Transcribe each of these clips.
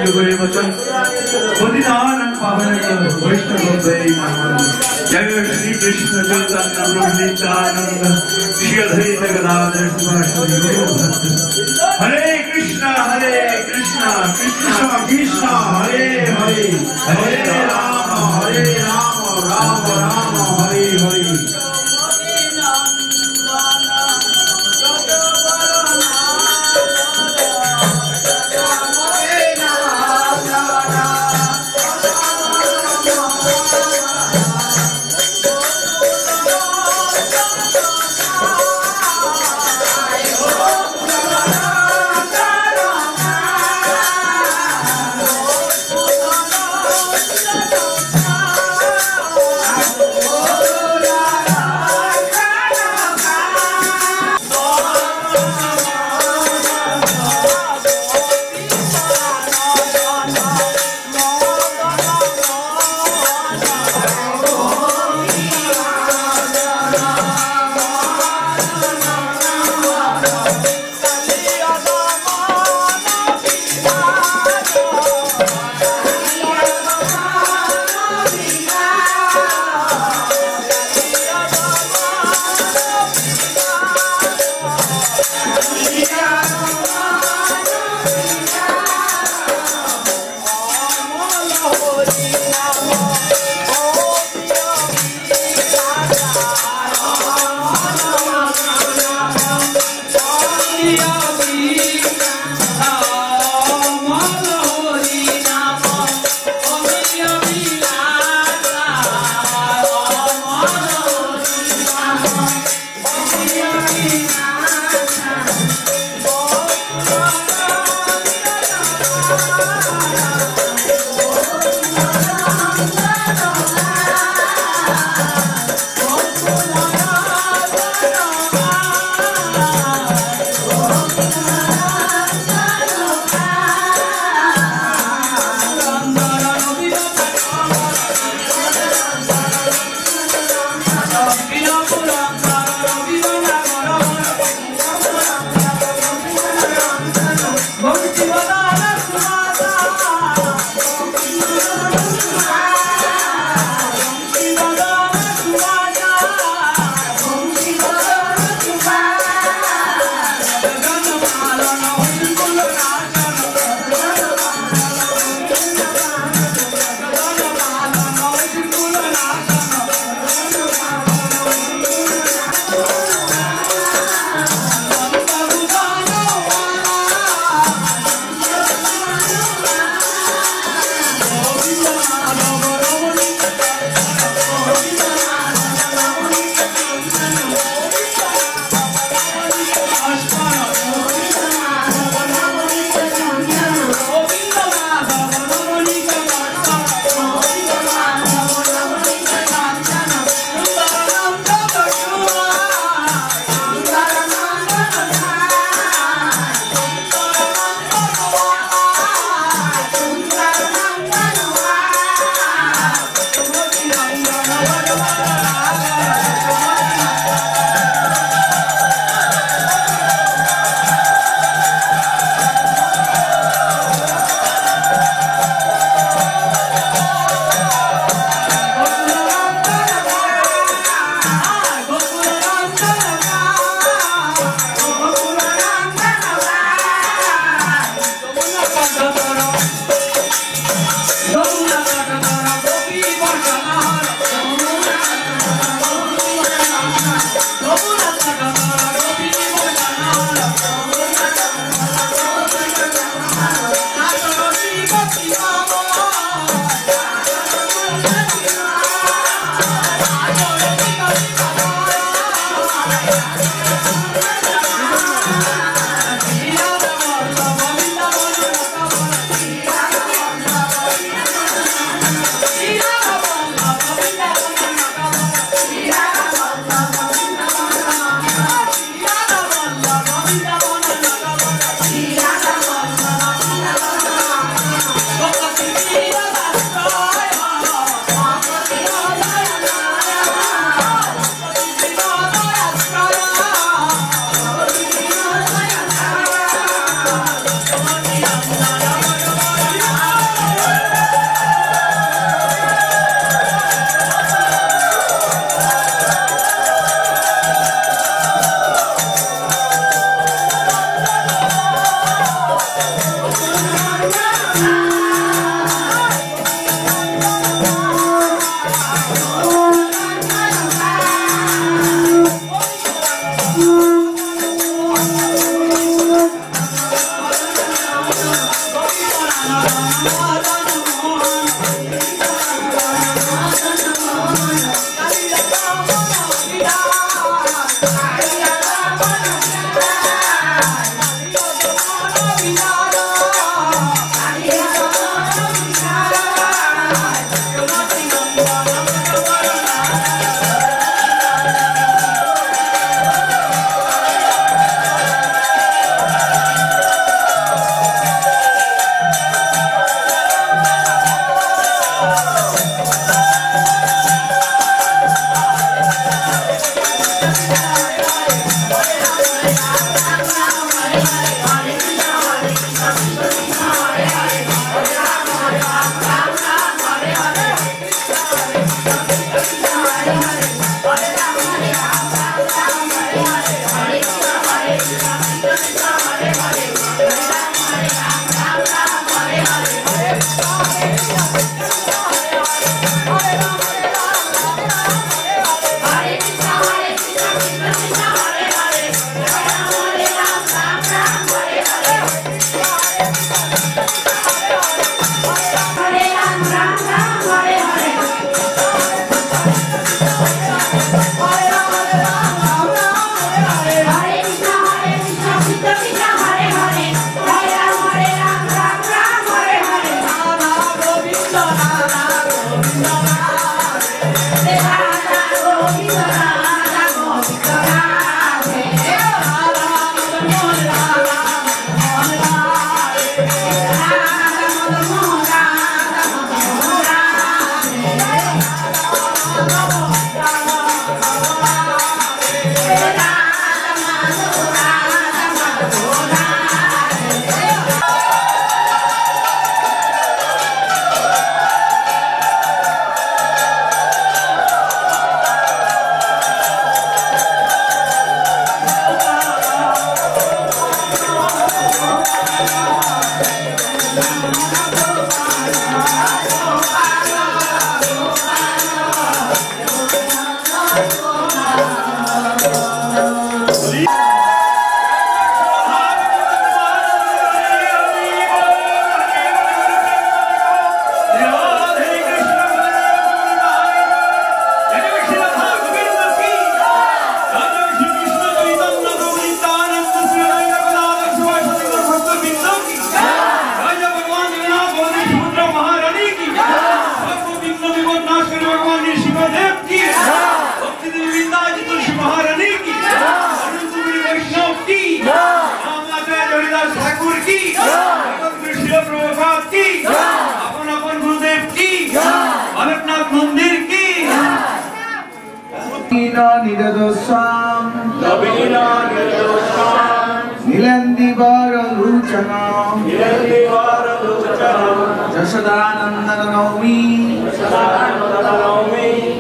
गुरु वचन बलिदान पावन वैष्णव जय श्री कृष्ण चैतन्य प्रभु नित्यानंद श्री अद्वैत गदाधर शिवासादि गौरभक्त हरे कृष्णा कृष्णा कृष्णा हरे हरे हरे राम राम राम हरे हरे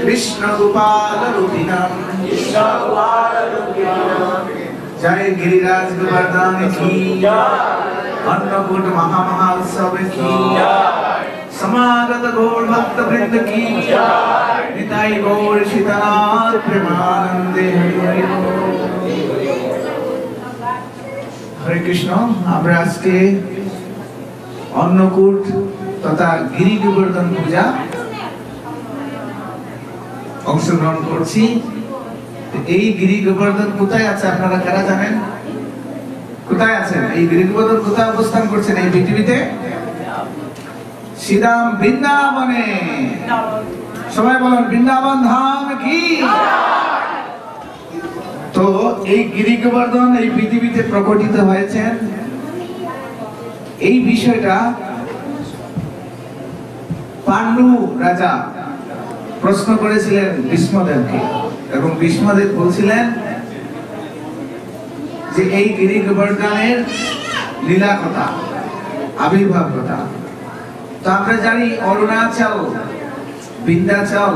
कृष्ण गोपाल रूपिणम जय गिरिराज गोवर्धन की अन्नकूट महामहा उत्सव की समागत गौर भक्त वृंद की निताई गौर सीतानाथ प्रेमानंदे हरे कृष्ण। আমরা আজকে अन्नकूट तथा गिरि गोवर्धन पूजा অংশগ্রহণ করছি। এই গিরি গোবর্ধন কোথায় আছে আপনারা কারা জানেন? কোথায় আছেন? এই গিরি গোবর্ধন কোথায় অবস্থান করছেন এই পৃথিবীতে? শ্রীরাম বৃন্দাবনে। সবাই বলুন বৃন্দাবন ধাম কি। তো এই গিরি গোবর্ধন এই পৃথিবীতে প্রকটিত হয়েছেন, এই বিষয়টা পাণ্ডু রাজা প্রশ্ন করেছিলেন ভীষ্মদেবকে এবং ভীষ্মদেব বলছিলেন যে এই গিরি গোবর্ধনের লীলা কথা, আবির্ভাব কথা। তো আমরা জানি অরুণাচল, বিন্ধ্যাচল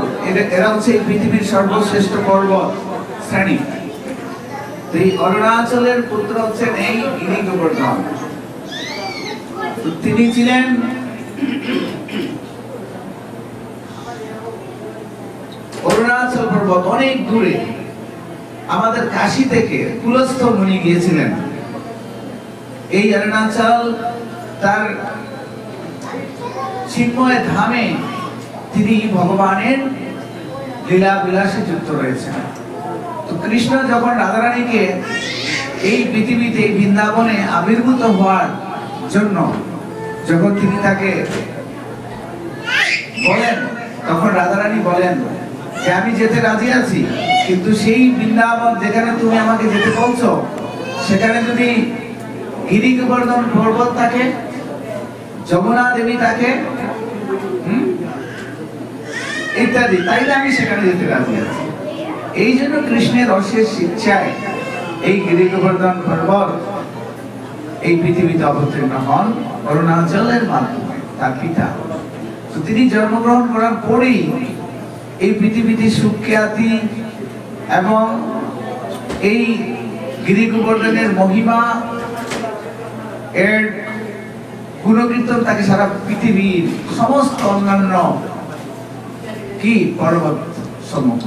এরা হচ্ছে এই পৃথিবীর সর্বশ্রেষ্ঠ পর্বত শ্রেণী। তো এই অরুণাচলের পুত্র হচ্ছেন এই গিরি গোবর্ধন। তিনি ছিলেন অরুণাচল পর্বত অনেক দূরে, আমাদের কাশী থেকে কুলস্থ মুনি গিয়েছিলেন এই অরুণাচল তার চিন্ময় ধামে তিনি ভগবানের লীলা বিলাসে যুক্ত রয়েছেন। তো কৃষ্ণ যখন রাধারানীকে এই পৃথিবীতে বৃন্দাবনে আবির্ভূত হওয়ার জন্য যখন তিনি তাকে বলেন, তখন রাধারানী বলেন যে আমি যেতে রাজি আছি, কিন্তু সেই বৃন্দাবন যেখানে তুমি আমাকে যেতে বলছো সেখানে যদি গিরি গোবর্ধন পর্বত থাকে, যমুনা দেবী থাকে, ইত্যাদি, তাইলে আমি সেখানে যেতে রাজি আছি। এই জন্য কৃষ্ণের অশেষ ইচ্ছায় এই গিরি গোবর্ধন পর্বত এই পৃথিবীতে অবতীর্ণ হন অরুণাচলের মাধ্যমে তার পিতা। তো তিনি জন্মগ্রহণ করার পরেই এই পৃথিবীতে সুখ্যাতি এবং এই গিরি গোবর্ধনের মহিমা এর গুণকীর্তন তাকে সারা পৃথিবীর সমস্ত অন্যান্য কি পর্বত সমূহ,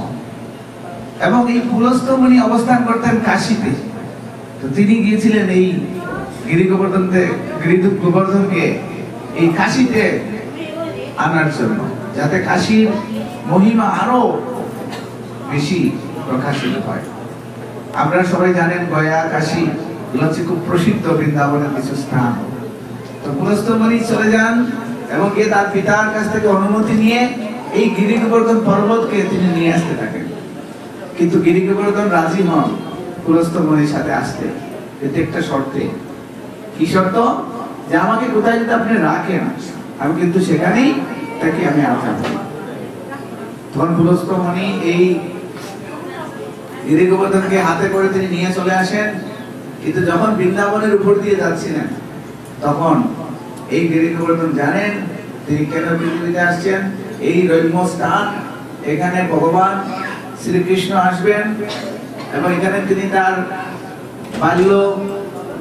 এবং এই পুলস্ত্য মুনি অবস্থান করতেন কাশীতে। তো তিনি গিয়েছিলেন এই গিরি গোবর্ধনকে এই কাশীতে আনার জন্য, যাতে কাশীর মহিমা আরো বেশি প্রকাশিত হয়। আমরা সবাই জানেন গয়া, কাশী হচ্ছে খুব প্রসিদ্ধ বৃন্দাবনের কিছু স্থান। তো পুলস্ত্য মুনি চলে যান এবং গিয়ে তার পিতার কাছ থেকে অনুমতি নিয়ে এই গিরি গোবর্ধন পর্বতকে তিনি নিয়ে আসতে থাকেন। কিন্তু গিরি গোবর্ধন রাজি হন পুলস্ত্য মুনির সাথে আসতে, এতে একটা শর্তে। কি শর্ত? যে আমাকে কোথায় যদি আপনি রাখেন আমি কিন্তু সেখানেই তাকে আমি আটকাবো। তখন পুলস্ত্য মুনি এই গিরি গোবর্ধনকে হাতে করে তিনি নিয়ে চলে আসেন। কিন্তু যখন বৃন্দাবনের উপর দিয়ে যাচ্ছিলেন তখন এই গিরি গোবর্ধন জানেন তিনি কেন পৃথিবীতে আসছেন। এই রম্য স্থান, এখানে ভগবান শ্রীকৃষ্ণ আসবেন এবং এখানে তিনি তার বাল্য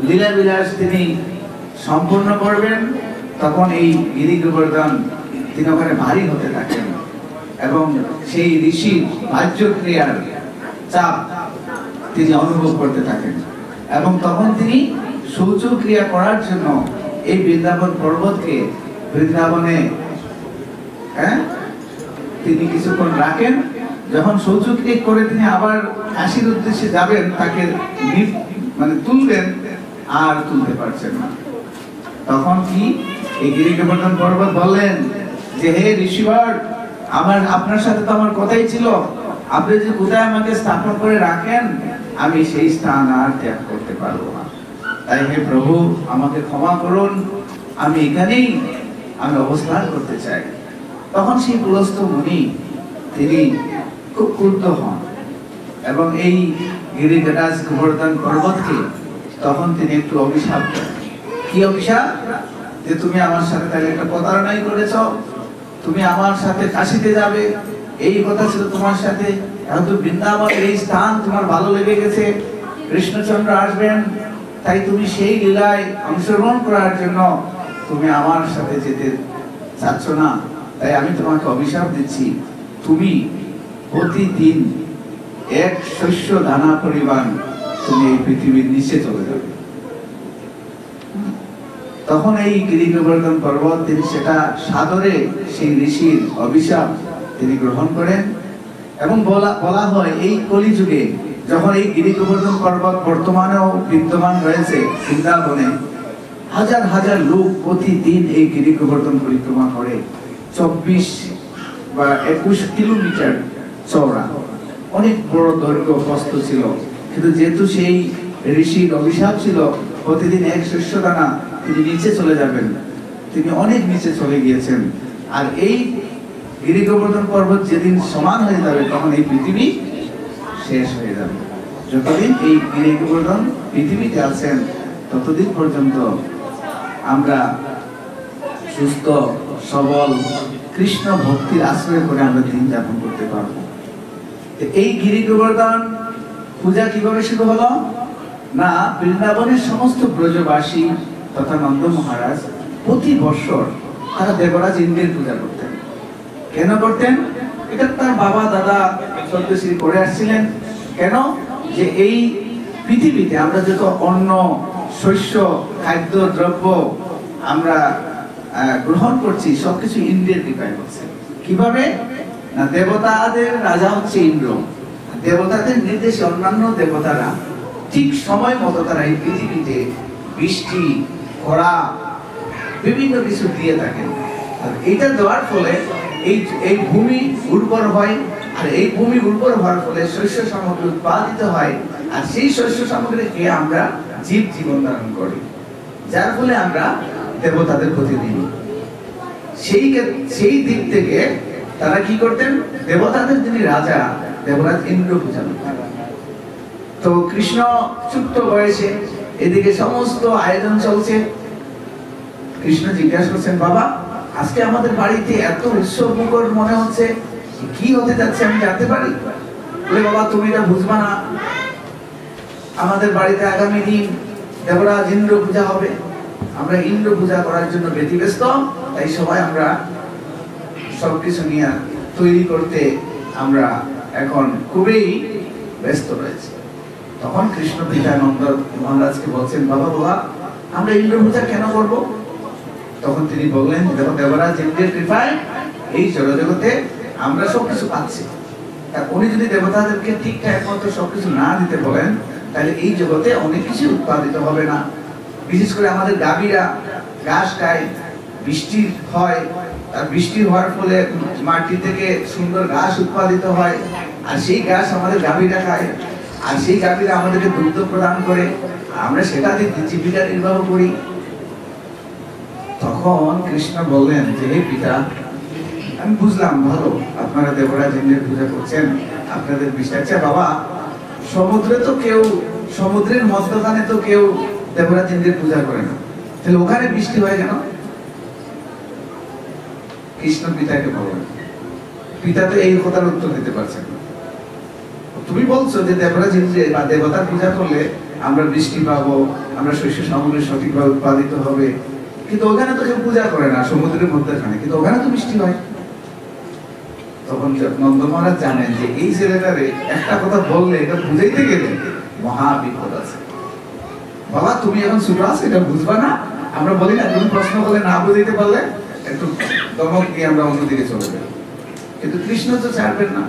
লীলা বিলাস তিনি সম্পূর্ণ করবেন। তখন এই গিরি গোবর্ধন তিনি ওখানে ভারী হতে থাকেন এবং সেই ঋষির বাহ্য ক্রিয়ার চাপ তিনি অনুভব করতে থাকেন, এবং তখন তিনি শৌচ ক্রিয়া করার জন্য এই বৃন্দাবন পর্বতকে বৃন্দাবনে তিনি কিছুক্ষণ রাখেন। যখন শৌচ ক্রিয়া করে তিনি আবার কাশীর উদ্দেশ্যে যাবেন, তাকে তুলবেন, আর তুলতে পারছেন না। তখন কি এই গিরি গোবর্ধন পর্বত বললেন যে হে ঋষিবর, আপনার সাথে তো আমার কথাই ছিল, আপনি যে কোথায় আমাকে স্থাপন করে রাখেন আমি সেই স্থান আর ত্যাগ করতে পারবো না। তাই হে প্রভু আমাকে ক্ষমা করুন, আমি এখানেই আমি অবস্থান করতে চাই। তখন সেই পুলস্ত্য মুনি তিনি খুব ক্রুদ্ধ হন এবং এই গিরি গোবর্ধন পর্বতকে তখন তিনি একটু অভিশাপ করেন। কি অভিশাপ? যে তুমি আমার সাথে তাহলে একটা প্রতারণাই করেছ, তুমি আমার সাথে কাশীতে যাবে, এই কথা ছিল তোমার সাথে, এখন তো বৃন্দাবনের এই স্থান তোমার ভালো লেগে গেছে, কৃষ্ণচন্দ্র আসবেন, তাই তুমি সেই লীলায় অংশগ্রহণ করার জন্য তুমি আমার সাথে যেতে চাচ্ছ না। তাই আমি তোমাকে অভিশাপ দিচ্ছি, তুমি প্রতিদিন এক শস্য দানা পরিমাণ তুমি এই পৃথিবীর নিচে চলে যাবে। তখন এই গিরি গোবর্ধন পর্বত তিনি সেটা সাদরে সেই ঋষির অভিশাপ তিনি গ্রহণ করেন। এবং বলা হয় এই কলিযুগে যখন এই গিরি গোবর্ধন পর্বত বর্তমানেও বিদ্যমান রয়েছে বৃন্দাবনে, হাজার হাজার লোক প্রতিদিন এই গিরি গোবর্ধন পরিক্রমা করে। 24 বা 21 কিলোমিটার চওড়া, অনেক বড় দৈর্ঘ্য প্রস্থ ছিল। কিন্তু যেহেতু সেই ঋষির অভিশাপ ছিল প্রতিদিন এক শস্য দানা তিনি নিচে চলে যাবেন, তিনি অনেক নিচে চলে গিয়েছেন। আর এই গিরি গোবর্ধন পর্বত যেদিন সমান হয়ে যাবে তখন এই পৃথিবী শেষ হয়ে যাবে। যতদিন এই গিরি গোবর্ধন পৃথিবীতে আছেন ততদিন পর্যন্ত আমরা সুস্থ সবল কৃষ্ণ ভক্তির আশ্রয় করে আমরা দিন যাপন করতে পারবো। এই গিরি গোবর্ধন পূজা কিভাবে শুরু হলো? না, বৃন্দাবনের সমস্ত ব্রজবাসী তথা নন্দ মহারাজ প্রতি বছর তারা দেবরাজ ইন্দ্রের পূজা করতেন। কেন করতেন? এটা তার বাবা দাদা সত্যশ্রী করে আসছিলেন। কেন? যে এই পৃথিবীতে আমরা যত অন্ন শস্য খাদ্য দ্রব্য আমরা গ্রহণ করছি সবকিছু ইন্দ্রের কৃপায় হচ্ছে। কিভাবে? না, দেবতাদের রাজা হচ্ছে ইন্দ্র, দেবতাদের নির্দেশে অন্যান্য দেবতারা ঠিক সময় মতো তারা এই পৃথিবীতে বৃষ্টি, খরা, বিভিন্ন কিছু দিয়ে থাকেন। আর এটা দেওয়ার ফলে এই ভূমি উর্বর হয়, আর এই ভূমি উর্বর হওয়ার ফলে শস্য সামগ্রী উৎপাদিত হয়, আর সেই শস্য সামগ্রী খেয়ে আমরা জীবন ধারণ করি, যার ফলে আমরা দেবতাদের প্রতি দিই। সেই দিক থেকে তারা কি করতেন, দেবতাদের যিনি রাজা দেবরাজ ইন্দ্র পূজা করতেন। তো কৃষ্ণ ছোট্ট বয়সে এদিকে সমস্ত আয়োজন চলছে। কৃষ্ণ জিজ্ঞাসা করছেন, বাবা আজকে আমাদের বাড়িতে এত উৎসব মুখর মনে হচ্ছে, কি হতে যাচ্ছে আমি জানতে পারি? বলে, বাবা তুমি এটা বুঝবা না, আমাদের বাড়িতে আগামী দিন দেবরাজ ইন্দ্র পূজা হবে, আমরা ইন্দ্র পূজা করার জন্য ব্যতিব্যস্ত, তাই সবাই আমরা সবকিছু নিয়ে তৈরি করতে আমরা এখন খুবই ব্যস্ত রয়েছে। তখন কৃষ্ণ পিতা নন্দ মহারাজকে বলছেন, বাবা আমরা ইন্দ্র পূজা কেন করব? তখন তিনি বললেন, দেখো দেবরাজ ইন্দ্রের কৃপায় এই জগতে আমরা সবকিছু পাচ্ছি। উনি যদি দেবতাদেরকে ঠিকঠাক মতো সবকিছু না দিতে বলেন, তাহলে এই জগতে অনেক কিছু উৎপাদিত হবে না। বিশেষ করে আমাদের গাভীরা ঘাস খায়, বৃষ্টি হয়, আর বৃষ্টি হওয়ার ফলে মাটি থেকে সুন্দর ঘাস উৎপাদিত হয়, আর সেই ঘাস আমাদের গাভীরা খায়, আর সেই গাভীরা আমাদেরকে দুগ্ধ প্রদান করে, আমরা সেটা দিয়ে জীবিকা নির্বাহ করি। তখন কৃষ্ণ বললেন যে, হে পিতা, আমি বুঝলাম ভালো আপনারা দেবরাজ ইন্দ্রের পূজা করছেন, আপনাদের বিশ্বাস। আচ্ছা বাবা, সমুদ্রে তো কেউ, সমুদ্রের মধ্যখানে তো কেউ দেবরাজ ইন্দ্রের পূজা করে না, তাহলে ওখানে বৃষ্টি হয় কেন? কৃষ্ণ পিতাকে বললেন। পিতা তো এই কথার উত্তর দিতে পারছেন না। তুমি বলছো যে দেবরাজ ইন্দ্র বা দেবতার পূজা করলে আমরা বৃষ্টি পাবো, আমরা শস্য সামগ্রী সঠিকভাবে উৎপাদিত হবে, কিন্তু ওখানে তো কেউ পূজা করে না, সমুদ্রের মধ্যখানে, কিন্তু ওখানে তো বৃষ্টি হয়। তখন নন্দ মহারাজ জানেন যে এই ছেলেটারে একটা কথা বললে এটা বুঝাইতে গেলে মহা বিপদ আছে। বাবা তুমি এখন ছোট আছো, এটা বুঝবা না। আমরা বলি না, তুমি প্রশ্ন করলে না বুঝাইতে পারলে একটু দমক দিয়ে আমরা অন্যদিকে চলে যাই, কিন্তু কৃষ্ণ তো ছাড়বেন না।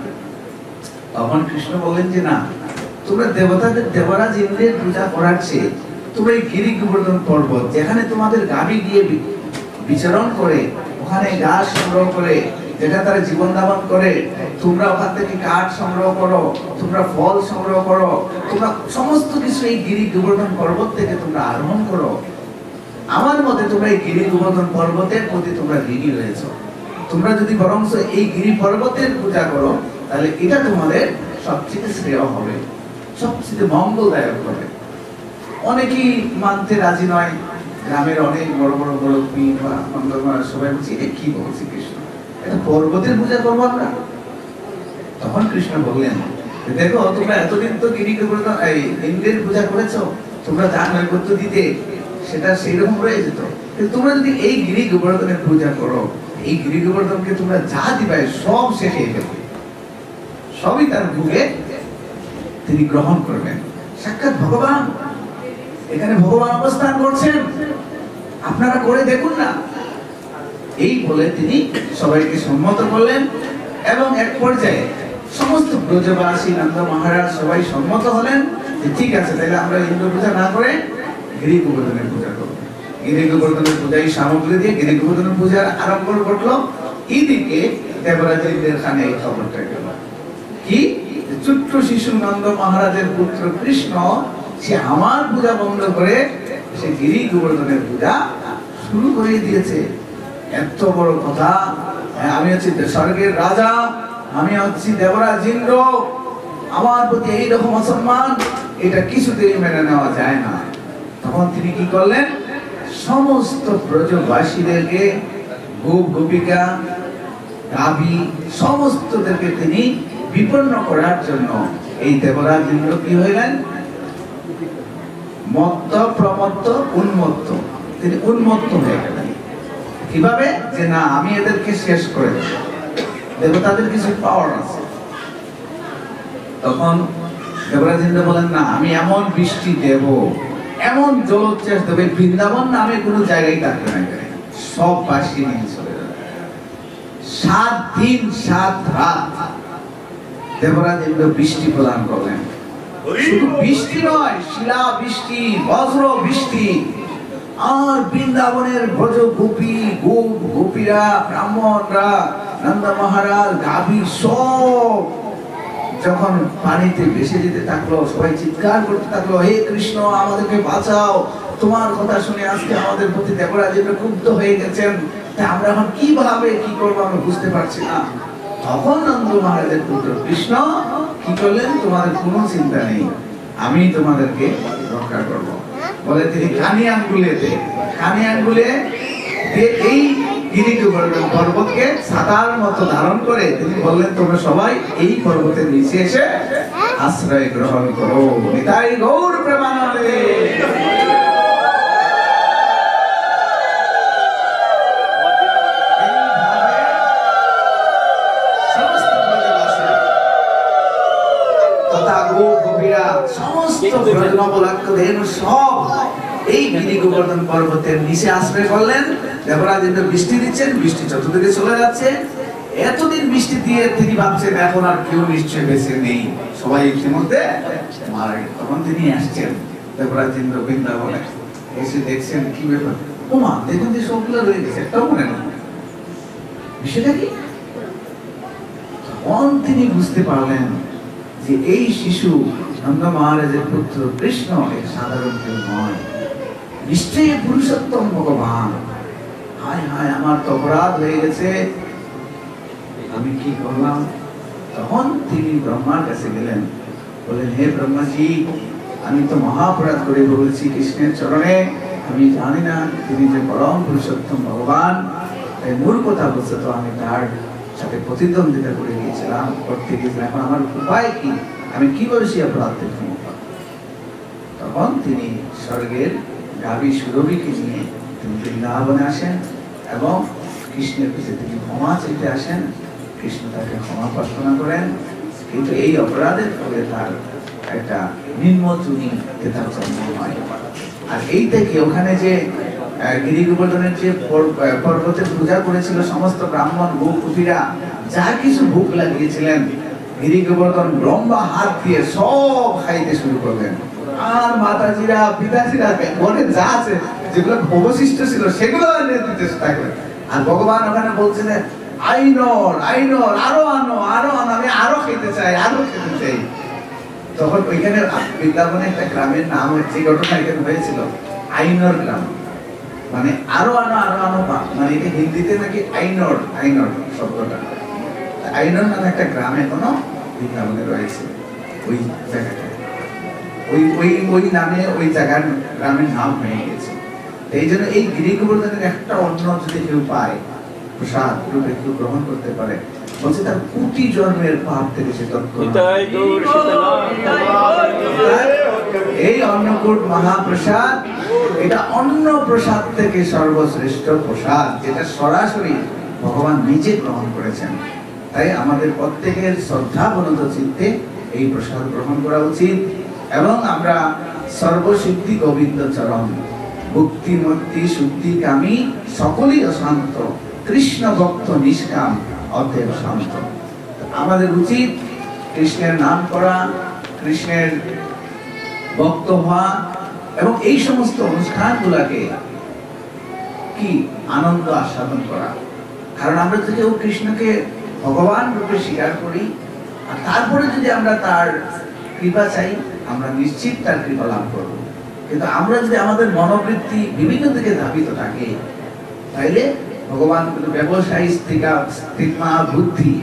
তখন কৃষ্ণ বললেন যে না, তোমরা দেবতাদের দেবরাজ ইন্দ্রের পূজা করার চেয়ে তোমরা এই গিরি গোবর্ধন পর্বত, যেখানে তোমাদের গাভী গিয়ে বিচরণ করে, ওখানে ঘাস সংগ্রহ করে, যেটা তারা জীবন ধারণ করে, তোমরা ওখান থেকে কাঠ সংগ্রহ করো, তোমরা ফল সংগ্রহ করো, তোমরা সমস্ত কিছু এই গিরি গোবর্ধন পর্বত থেকে তোমরা আরোহণ করো। আমার মতে তোমরা এই গিরি গোবর্ধন পর্বতের প্রতি তোমরা ঋণী রয়েছো। তোমরা যদি বরং এই গিরি পর্বতের পূজা করো, তাহলে এটা তোমাদের সবচেয়ে শ্রেয় হবে, সবচেয়ে মঙ্গলদায়ক হবে। অনেকেই মানতে রাজি নয়, গ্রামের অনেক বড় বড় বড় পীর বা মন্ডলমারা সবাই বলছে, এটা কি বলছে কৃষ্ণ, এটা পর্বতের পূজা করবো আমরা? তখন কৃষ্ণ বললেন, দেখো তোমরা এতদিন তো গিরি গোবর্ধন ইন্দ্রের পূজা করেছো, তোমরা যা নৈবেদ্য দিতে সেটা সেই রকম রয়ে যেত, কিন্তু তোমরা যদি এই গিরি গোবর্ধনের পূজা করো, এই গিরি গোবর্ধনকে তোমরা যা দিবে সব সে খেয়ে ফেলবে, সবই তার ভোগে তিনি গ্রহণ করবেন। সাক্ষাৎ ভগবান, এখানে ভগবান অবস্থান করছেন, আপনারা করে দেখুন না। এই বলে তিনি সবাইকে সম্মত করলেন, এবং এক পর্যায়ে সমস্ত ব্রজবাসী নন্দ মহারাজ সবাই সম্মত হলেন যে ঠিক আছে, তাহলে আমরা ইন্দ্র পূজা না করে গিরি গোবর্ধনের পূজা করবো। গিরি গোবর্ধনের পূজায় সামগ্রী দিয়ে গিরি গোবর্ধনের পূজার আরম্ভ করলো। এইদিকে দেবরাজ ইন্দ্রের কানে এই খবরটা গেল কি, ছোট্ট শিশু নন্দ মহারাজের পুত্র কৃষ্ণ সে আমার পূজা বন্ধ করে সে গিরি গোবর্ধনের পূজা শুরু করে দিয়েছে। এত বড় কথা, আমি হচ্ছি স্বর্গের রাজা, আমি হচ্ছি দেবরাজ ইন্দ্র, আমার প্রতি এইরকম অসম্মান, এটা কিছুতেই মেনে নেওয়া যায় না। তখন তিনি কি করলেন, সমস্ত ব্রজবাসীদেরকে, গোপ গোপিকা গাভী সমস্তদেরকে তিনি বিপন্ন করার জন্য এই দেবরাজ ইন্দ্র কি হইলেন, মত্ত প্রমত্ত উন্মত্ত, তিনি উন্মত্ত হয়ে গেলেন। কিভাবে, যে না আমি এদেরকে শেষ করে দেব, দেবতাদের কিছু পাওয়ার আছে। তখন দেবরাজ ইন্দ্র বলেন, না আমি এমন বৃষ্টি দেব, এমন জলোচ্ছ্বাস দেবে, বৃন্দাবন নামে কোনো জায়গায় থাকবে না, সব বাসি নিয়ে চলে যাবে। 7 দিন 7 রাত দেবরাজ ইন্দ্র বৃষ্টি প্রদান করলেন। শুধু বৃষ্টি নয়, শিলা বৃষ্টি, বজ্র বৃষ্টি। আর বৃন্দাবনের ব্রজ গোপী, গোপীরা, ব্রাহ্মণরা, নন্দ মহারাজ, গাভী সব যখন পানিতে ভেসে যেতে থাকলো, সবাই চিৎকার করতে থাকলো, হে কৃষ্ণ আমাদেরকে বাঁচাও, তোমার কথা শুনে আজকে আমাদের প্রতি দেবরাজ ইন্দ্র ক্ষুব্ধ হয়ে গেছেন, তা আমরা এখন কিভাবে কি করবো আমরা বুঝতে পারছি না। তখন নন্দ মহারাজের পুত্র কৃষ্ণ কি করলেন, তোমাদের কোনো চিন্তা নেই, আমি তোমাদেরকে রক্ষা করব বলে তিনি কানে আঙ্গুলে এই গিরি গোবর্ধন পর্বতকে ছাতার মতো ধারণ করে তিনি বললেন, তোমরা সবাই এই পর্বতের নিচে এসে আশ্রয় গ্রহণ করো। নিতাই গৌর প্রেমানন্দে। এই গিরি গোবর্ধন পর্বতের নিচে আশ্রয় করলেন। দেবরাজ ইন্দ্র বৃষ্টি দিচ্ছেন, বৃষ্টি চতুর্দিকে চলে যাচ্ছে। এতদিন বৃষ্টি দিয়ে তিনি ভাবছেন এখন আর কেউ নিশ্চয় বেঁচে নেই, সবাই ইতিমধ্যে মারা গেছে। তখন তিনি আসছেন দেবরাজ ইন্দ্র বৃন্দাবনে, এসে দেখছেন কি ব্যাপার, ওমা দেখুন যে সবগুলো রয়ে গেছে, একটাও মনে নেই, বিষয়টা কি? তখন তিনি বুঝতে পারলেন যে এই শিশু নন্দ মহারাজের পুত্র কৃষ্ণ এক সাধারণ কেউ নয়, নিশ্চয়ই পুরুষোত্তম ভগবান। হায় হায়, আমার তো অপরাধ হয়ে গেছে, আমি কি করলাম? তখন তিনি ব্রহ্মার কাছে গেলেন, বললেন, হে ব্রহ্মাজি, আমি তো মহাপরাধ করে বলেছি কৃষ্ণের চরণে, আমি জানি না তিনি যে পরম পুরুষোত্তম ভগবান, তাই মূর্খতা বলছে তো আমি তার সাথে প্রতিদ্বন্দ্বিতা করে গিয়েছিলাম, করতে গিয়েছিলাম, এখন আমার উপায় কি, আমি কিভাবে সেই অপরাধ থেকে মুক্ত? তখন তিনি স্বর্গের গাভী সুরভিকে নিয়ে তিনি বৃন্দাবনে আসেন এবং কৃষ্ণের কাছে তিনি ক্ষমা চাইতে আসেন। কৃষ্ণ তাকে ক্ষমা প্রার্থনা করেন, কিন্তু এই অপরাধের ফলে তার একটা নিম্নচুনি তার জন্ম হয়। আর এই থেকে ওখানে যে গিরি গোবর্ধনের যে পর্বতের পূজা করেছিল সমস্ত ব্রাহ্মণ গোপীরা, যা কিছু ভোগ লাগিয়েছিলেন, গিরি গোবর্ধন লম্বা হাত দিয়ে সব খাইতে শুরু করলেন। আর মাতাজিরা, পিতাজিরা মনে যা আছে যেগুলো অবশিষ্ট ছিল সেগুলো দিতে থাকলেন। আর ভগবান ওখানে বলছিলেন, আইনর আইনর, আরো আনো আরো আনো, আমি আরো খেতে চাই, আরো খেতে চাই। তখন ওইখানে বৃন্দাবনে একটা গ্রামের নাম হচ্ছে, ঘটনা এখানে হয়েছিল আইনর গ্রাম, মানে আরো আনো আরো আনো, মানে এটা হিন্দিতে নাকি আইনর, আইনর শব্দটা। আইনর নামে একটা গ্রাম এখনো বৃন্দাবনে রয়েছে, ওই জায়গাটা ওই নামে ওই জায়গার গ্রামের নাম হয়ে গেছে। এই জন্য এই গিরি গোবর্ধনের একটা অন্ন যদি কেউ পায়, প্রসাদ রূপে কেউ গ্রহণ করতে পারে, বলছে তার কোটি জন্মের পাপ থেকে সে এই অন্নকূট মহাপ্রসাদ, এটা অন্য প্রসাদ থেকে সর্বশ্রেষ্ঠ প্রসাদ, যেটা সরাসরি ভগবান নিজে গ্রহণ করেছেন। তাই আমাদের প্রত্যেকের শ্রদ্ধাবনত চিত্তে এই প্রসাদ গ্রহণ করা উচিত। এবং আমরা সর্বসিদ্ধি গোবিন্দ চরণ, ভক্তি মুক্তি শুদ্ধি কামী সকলই অশান্ত, কৃষ্ণ ভক্ত নিষ্কাম অতএব শান্ত। আমাদের উচিত কৃষ্ণের নাম করা, কৃষ্ণের ভক্ত হওয়া এবং এই সমস্ত অনুষ্ঠানগুলোকে কি আনন্দ আস্বাদন করা। কারণ আমরা যদি কৃষ্ণকে ভগবান রূপে স্বীকার করি, আর তারপরে যদি আমরা তার কৃপা চাই, আমরা নিশ্চিত তার কৃপা লাভ করব। কিন্তু আমরা যদি আমাদের মনোবৃত্তি বিভিন্ন দিকে ধাবিত থাকে, তাইলে ভগবান ব্যবসায়ী স্থিতিমা বুদ্ধি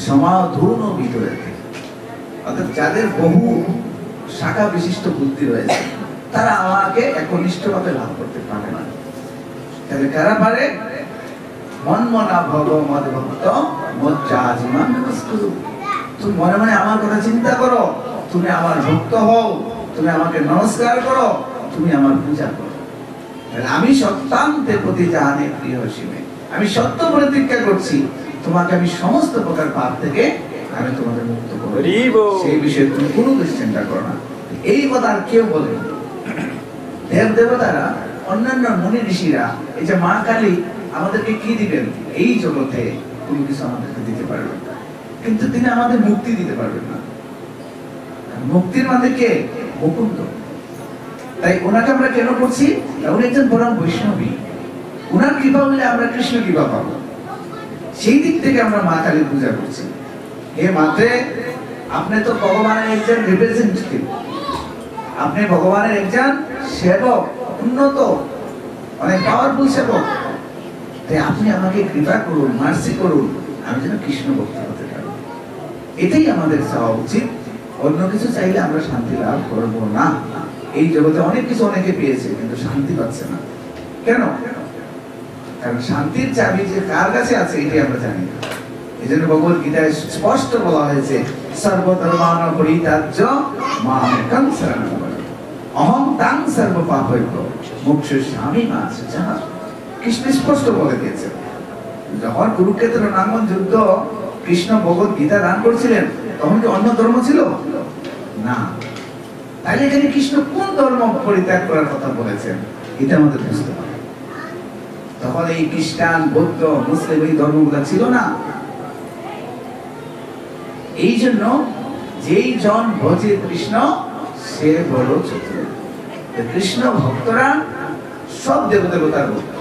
সমাধূর্ণ ভিতরে, অর্থাৎ যাদের বহু শাখা বিশিষ্ট বুদ্ধি রয়েছে, তারা আমাকে একনিষ্ঠভাবে লাভ করতে পারে না। তাহলে কারা পারে? মনমনা ভগবৎ ভক্ত মজ্জাজিমান নমস্কুরু। তুমি মনে মনে আমার কথা চিন্তা করো, তুমি আমার ভক্ত হও, তুমি আমাকে নমস্কার করো, তুমি আমার পূজা করো। আমি সত্যান্তে প্রতি জানে প্রিয় সীমে, আমি সত্য প্রতিজ্ঞা করছি, তোমাকে আমি সমস্ত প্রকার পাপ থেকে আমি তোমাদের মুক্ত করব, সেই বিষয়ে তুমি কোনো দুশ্চিন্তা করো না। এই কথা আর কেউ বলে দেব দেবতারা, অন্যান্য মুনি ঋষিরা, এই যে মা কালী আমাদেরকে কি দিবেন, এই জগতে কোনো কিছু আমাদেরকে দিতে পারবেন না। কিন্তু তিনি আমাদের মুক্তি দিতে পারবেন না। মুক্তির মানে কে? মুকুন্দ। তাই ওনাকে আমরা কেন করছি? উনি একজন পরম বৈষ্ণবী, ওনার কৃপা হলে আমরা কৃষ্ণ কৃপা পাবো। সেই দিক থেকে আমরা মা কালীর পূজা করছি। হে মাতে, আপনি তো ভগবানের একজন রিপ্রেজেন্টেটিভ, আপনি ভগবানের একজন সেবক, উন্নত অনেক পাওয়ারফুল সেবক। তাই আপনি আমাকে কৃপা করুন, মার্সি করুন, আমি যেন কৃষ্ণ ভক্ত হতে পারি। এটাই আমাদের চাওয়া উচিত। অন্য কিছু চাইলে আমরা শান্তি লাভ করবো না। এই জগতে অনেক কিছু অনেকে পেয়েছে, কিন্তু শান্তি পাচ্ছে না। কেন? কারণ শান্তির চাবি যে কার কাছে আছে এটাই আমরা জানি না। এই জন্য ভগবত গীতায় স্পষ্ট বলা হয়েছে, সর্বধর্মান পরিত্যাজ্য মামেকং শরণং ব্রজ অহং তাং সর্ব পাপৈভ্যো মোক্ষয়িষ্যামি মা শুচঃ। কৃষ্ণ স্পষ্ট বলে দিয়েছে। যখন কুরুক্ষেত্র রণাঙ্গন যুদ্ধ কৃষ্ণ ভগবত গীতা দান করছিলেন, তখন কি অন্য ধর্ম ছিল? না। তাহলে এখানে কৃষ্ণ কোন ধর্ম পরিত্যাগ করার কথা বলেছেন এটা আমাদের বুঝতে হবে। তখন এই খ্রিস্টান, বৌদ্ধ, মুসলিম এই ধর্মগুলো ছিল না। এই জন্য যেই জন ভজে কৃষ্ণ সে বড় চতুর। কৃষ্ণ ভক্তরা সব দেবতার ভক্ত,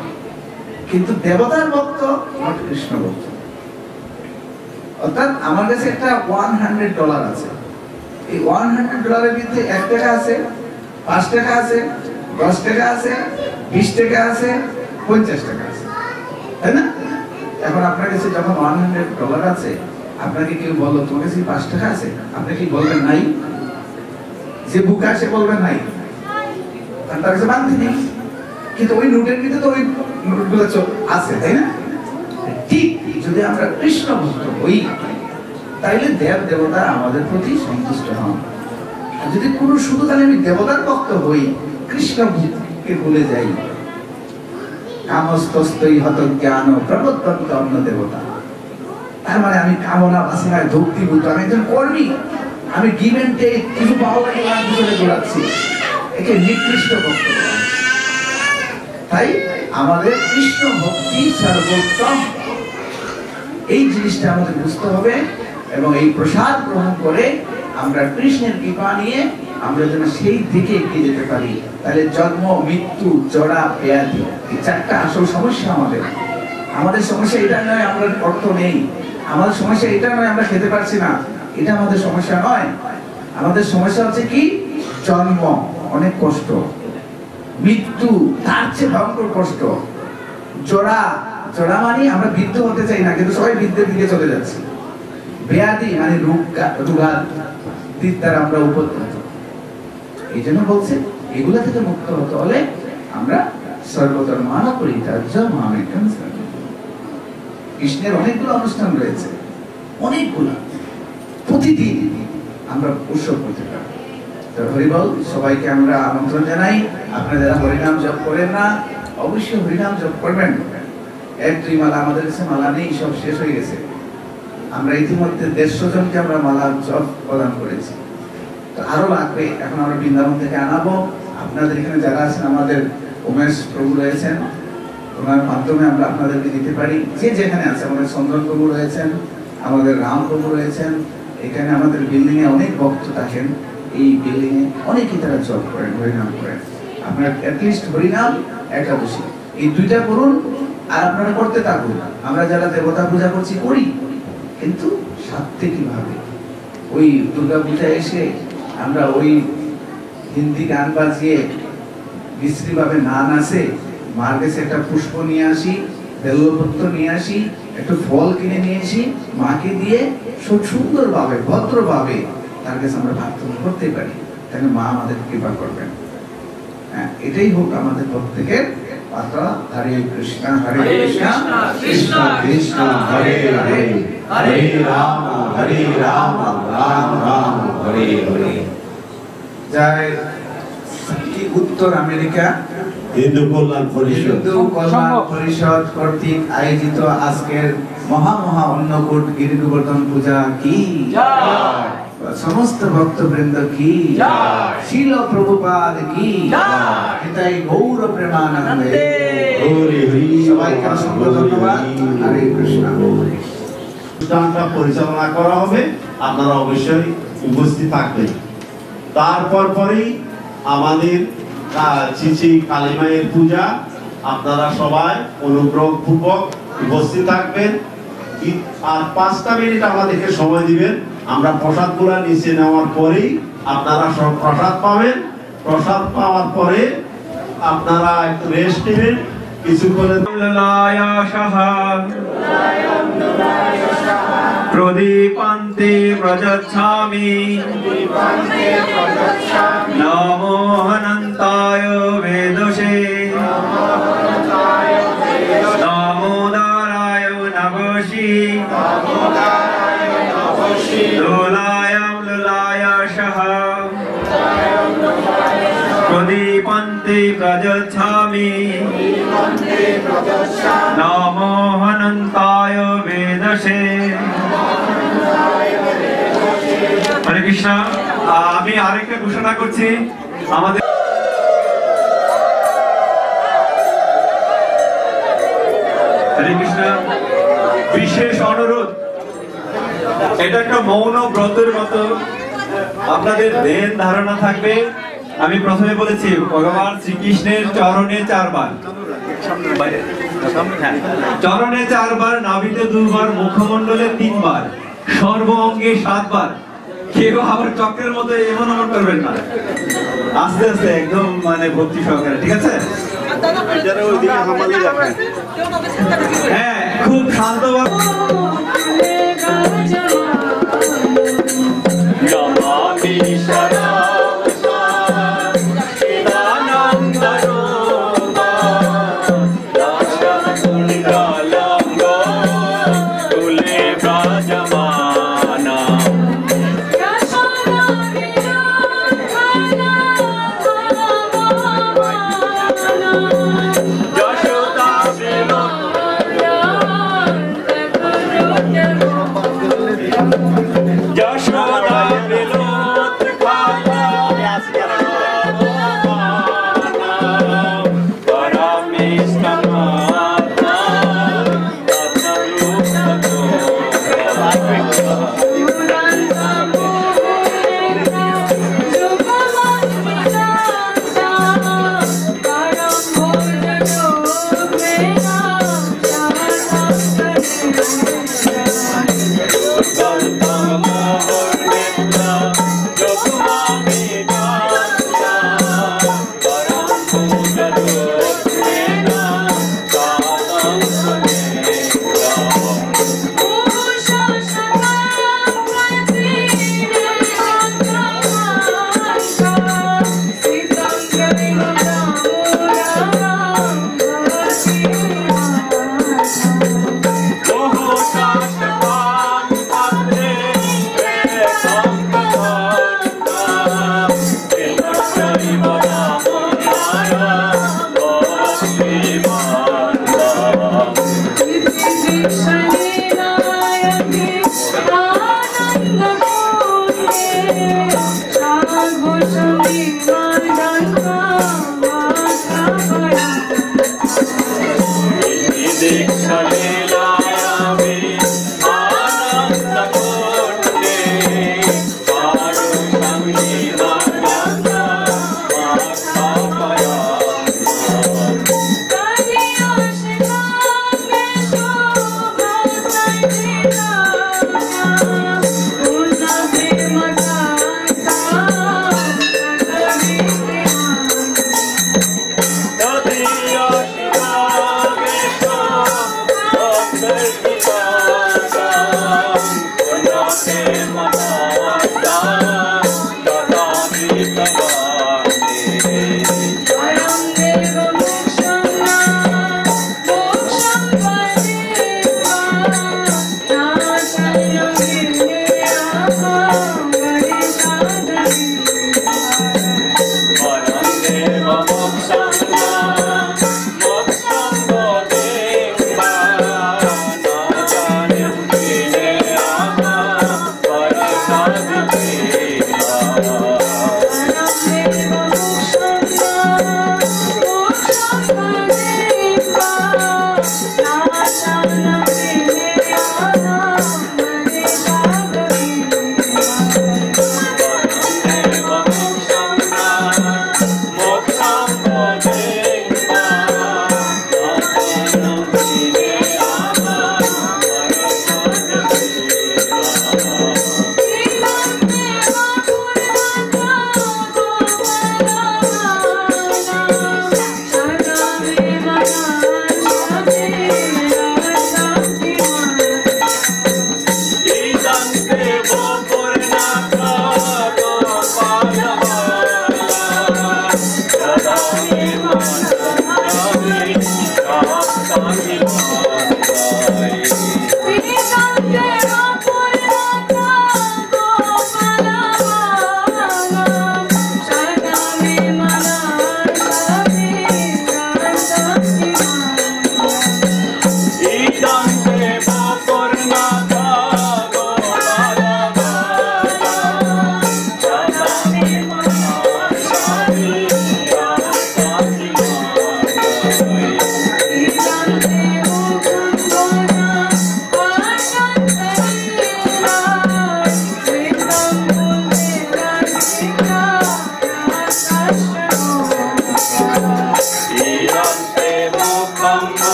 কিন্তু দেবতার ভক্ত নট কৃষ্ণ ভক্ত। অর্থাৎ আমার কাছে একটা $100 আছে, এই $100 ভিতরে 1 টাকা আছে, 5 টাকা আছে, 10 টাকা আছে, 20 টাকা আছে, 50 টাকা আছে, তাই না? এখন আপনার কাছে যখন $100 আছে, আপনাকে কেউ বলো তোমার কাছে 5 টাকা আছে, আপনি কি বলবেন নাই? যে বুকে আসে বলবেন নাই, তার কাছে বান্ধি নেই। কিন্তু ওই নোটের ভিতরে তো ওই নোটগুলো আছে, তাই না? ঠিক যদি আমরা কৃষ্ণ ভক্ত হই, তাইলে দেব দেবতা আমাদের প্রতি সন্তুষ্ট হন। আর যদি কোনো শুধু তাহলে আমি দেবতার ভক্ত হই, কৃষ্ণ ভক্তকে ভুলে যাই, কামস্তস্তৈ হত জ্ঞান প্রবর্তন্ত অন্য দেবতা। তার মানে আমি কামনা বাসনায় ভক্তিভূত, আমি একজন কর্মী, আমি গিভ এন্ড টেক, কিছু পাওয়া লাগে না পিছনে দৌড়াচ্ছি, একে নিকৃষ্ট ভক্ত। তাই আমাদের কৃষ্ণ ভক্তি সর্বোত্তম, এই জিনিসটা আমাদের বুঝতে হবে। এবং এই প্রসাদ গ্রহণ করে আমরা কৃষ্ণের কৃপা নিয়ে আমরা যেন সেই দিকে এগিয়ে যেতে পারি। তাহলে জন্ম, মৃত্যু, জড়া, ব্যাধি, এই 4টা আসল সমস্যা আমাদের। আমাদের সমস্যা এটা নয় আমরা অর্থ নেই, আমাদের সমস্যা এটা নয় আমরা খেতে পারছি না, এটা আমাদের সমস্যা নয়। আমাদের সমস্যা হচ্ছে কি? জন্ম, অনেক কষ্ট; মৃত্যু, তার চেয়ে ভয়ঙ্কর কষ্ট; জড়া, জড়া মানে আমরা বৃদ্ধ হতে চাই না, কিন্তু সবাই বৃদ্ধের দিকে চলে যাচ্ছে; ব্যাধি মানে রোগের দ্বারা আমরা উপদ্রুত। এই জন্য বলছে এগুলা থেকে মুক্ত হতে হলে আমরা সর্বধর্মান পরিত্যাজ্য মামেকং শরণং ব্রজ। কৃষ্ণের অনেকগুলো অনুষ্ঠান রয়েছে, অনেকগুলো, প্রতিদিন আমরা উৎসব করতে পারি। তো হরিবল, সবাইকে আমরা আমন্ত্রণ জানাই। আপনারা যারা হরিনাম জপ করেন না, অবশ্যই হরিনাম জপ করবেন। 1-2 মালা, আমাদের কাছে মালা নেই, সব শেষ হয়ে গেছে। আমরা ইতিমধ্যে 150 জনকে আমরা মালা জপ প্রদান করেছি, তো আরো লাগবে। এখন আমরা বৃন্দাবন থেকে আনাবো। আপনাদের এখানে যারা আছেন, আমাদের উমেশ প্রভু রয়েছেন, ওনার মাধ্যমে আমরা আপনাদেরকে দিতে পারি। যে যেখানে আছে, আমাদের চন্দ্রন প্রভু রয়েছেন, আমাদের রাম প্রভু রয়েছেন, এখানে আমাদের বিল্ডিং এ অনেক ভক্ত থাকেন। এই বিল্ডিং এ অনেকেই তারা জপ করেন, হরিনাম করেন। আপনারা অ্যাটলিস্ট হরিনাম, একাদশী, এই 2টা করুন আর আপনারা করতে থাকুন। আমরা যারা দেবতা পূজা করছি করি, কিন্তু সাত্ত্বিকভাবে। ওই দুর্গা পূজায় এসে আমরা ওই হিন্দি গান বাজিয়ে বিশ্রীভাবে না নাচে, মার কাছে একটা পুষ্প নিয়ে আসি, বেলপত্র নিয়ে আসি, একটু ফল কিনে নিয়ে আসি, মাকে দিয়ে সুন্দরভাবে, ভদ্রভাবে তার কাছে আমরা প্রার্থনা করতে পারি, তাহলে মা আমাদের কৃপা করবেন। হ্যাঁ, এটাই হোক আমাদের প্রত্যেকের পাত্রা। হরে কৃষ্ণ হরে কৃষ্ণ, কৃষ্ণ কৃষ্ণ হরে হরে, হরে রাম রাম রাম হরে হরে। জয় কি উত্তর আমেরিকা হিন্দু কল্যাণ পরিষদ কর্তৃক আয়োজিত আজকের মহা অন্নকূট গিরি গোবর্ধন পূজা কি জয়, সমস্ত ভক্তবৃন্দ কি জয়, শিল প্রভুপাদ কি জয়, নিতাই গৌর প্রেমানন্দে। সবাইকে অসংখ্য ধন্যবাদ। হরে কৃষ্ণ। অনুষ্ঠানটা পরিচালনা করা হবে, আপনারা অবশ্যই উপস্থিত থাকবেন। তারপর পরেই আমাদের চিচি কালীমায়ের পূজা, আপনারা সবাই অনুগ্রহপূর্বক উপস্থিত থাকবেন। আর 5টা মিনিট আমাদেরকে সময় দিবেন, আমরা প্রসাদগুলা নিচে নেওয়ার পরেই আপনারা সব প্রসাদ পাবেন। প্রসাদ পাওয়ার পরে আপনারা একটু রেস্ট নেবেন কিছুক্ষণের। প্রদীপান্তে প্রযচ্ছামি নমো অনন্তায় বেদসে দামোদরায় নবশি লোলায়াম লোলায় সহ প্রদীপান্তে প্রযচ্ছামি নমো অনন্তায় বেদসে। হরে কৃষ্ণ। আমি আরেকটা ঘোষণা করছি, আমাদের হরে কৃষ্ণ বিশেষ অনুরোধ, এটা একটা মৌন ব্রতের মতো আপনাদের ধ্যান ধারণা থাকবে। আমি প্রথমে বলেছি ভগবান শ্রীকৃষ্ণের চরণে 4 বার, চরণে 4 বার, নাভিতে 2 বার, মুখমণ্ডলে 3 বার, সর্ব অঙ্গে 7 বার। কেউ আবার চক্রের মতো এমন এমন করবেন না, আস্তে আস্তে একদম মানে ভক্তি সহকারে, ঠিক আছে? হ্যাঁ, খুব শান্তভাবে।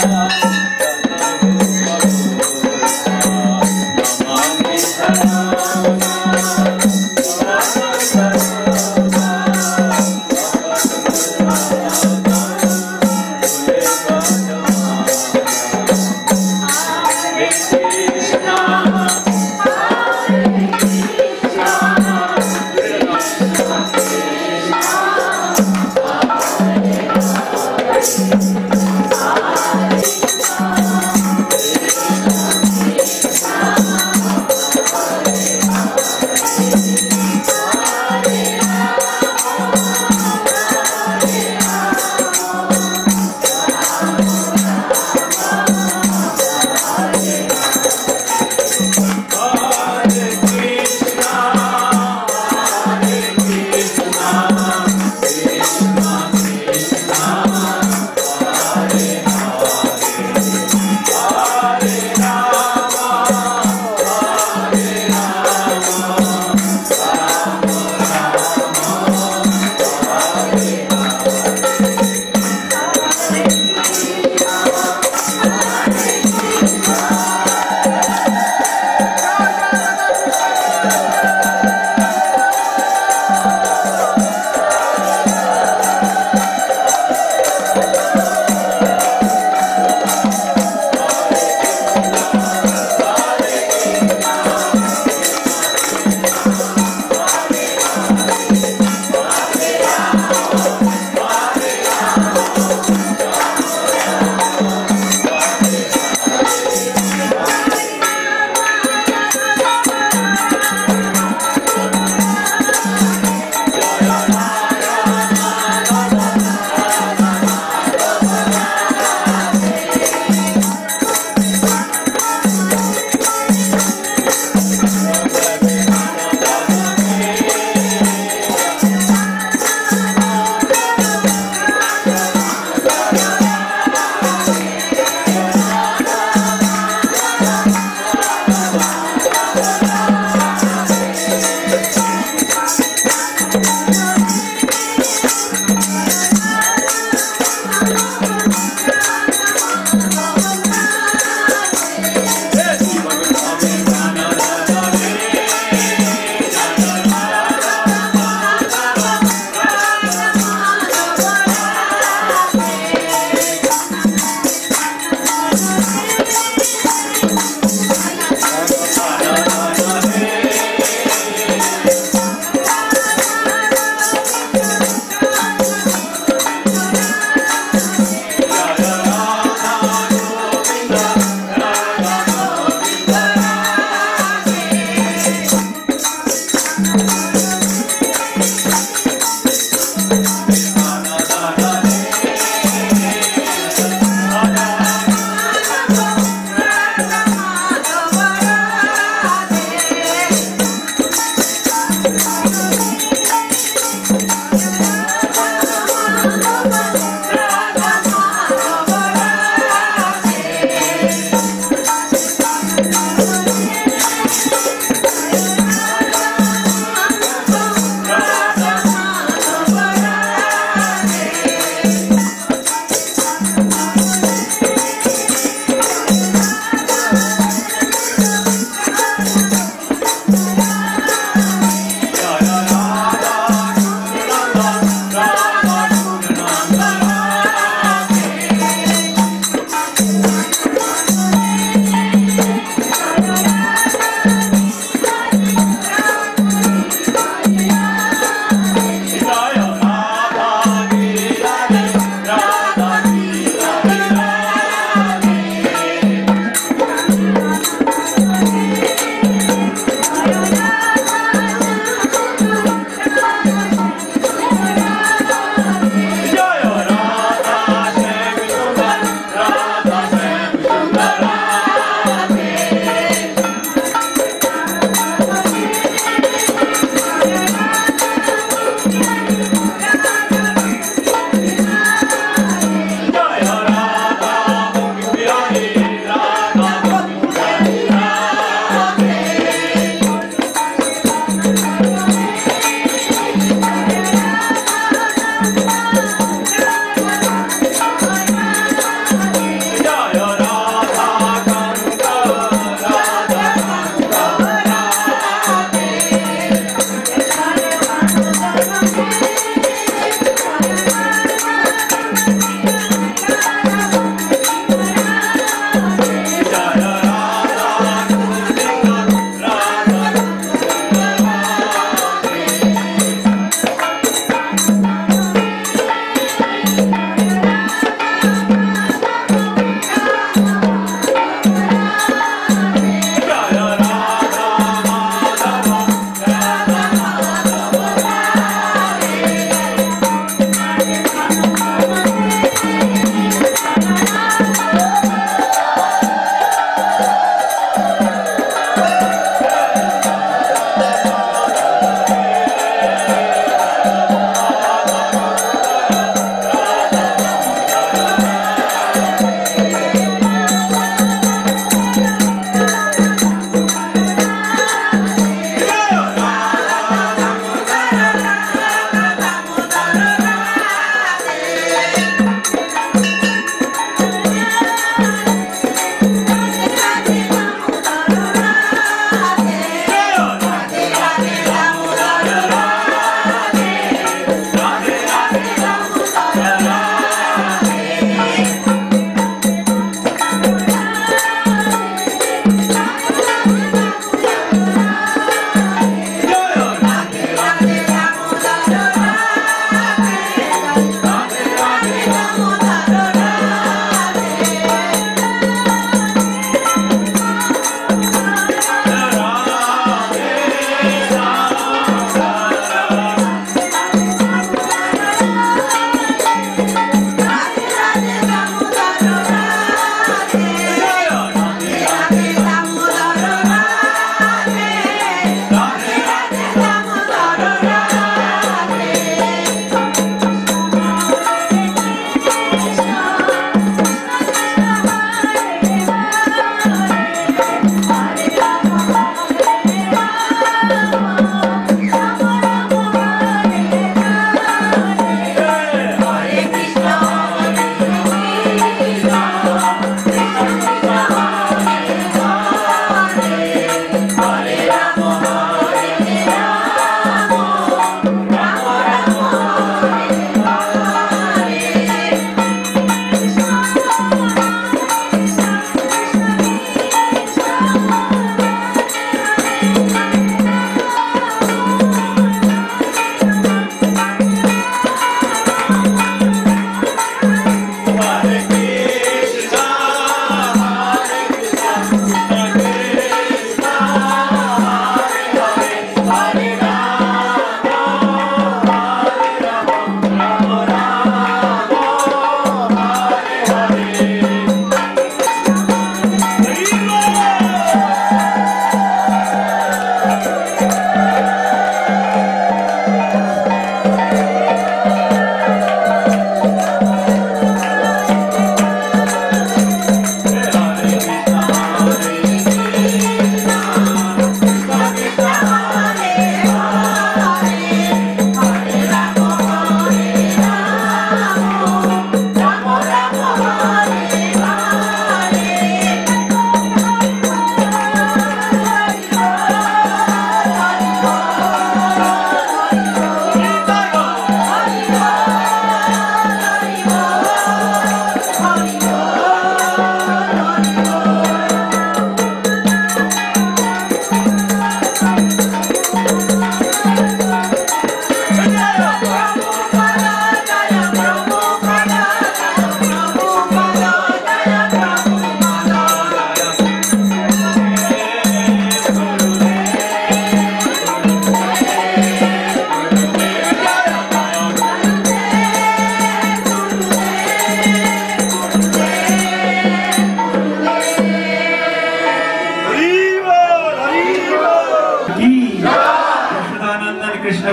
Bye.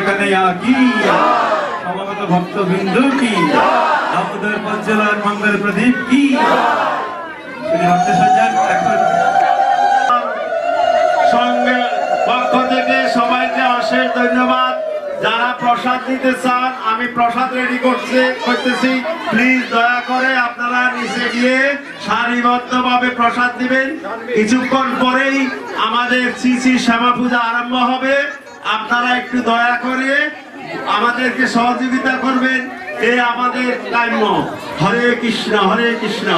कन्हैया की समगत भक्त बिंदु की दामोदर प्रज्वलन मंगल प्रदीप की श्री भक्त सज्जन সঙ্গে পক্ষ থেকে সবাইকে অশেষ ধন্যবাদ। যারা প্রসাদ দিতে চান আমি প্রসাদ রেডি করতেছি, প্লিজ দয়া করে আপনারা নিচে গিয়ে সারিবদ্ধভাবে প্রসাদ দিবেন। কিছুক্ষণ পরেই আমাদের শ্রী শ্যামা পূজা আরম্ভ হবে। আপনারা একটু দয়া করে আমাদেরকে সহযোগিতা করবেন, এ আমাদের কাম্য। হরে কৃষ্ণ হরে কৃষ্ণ।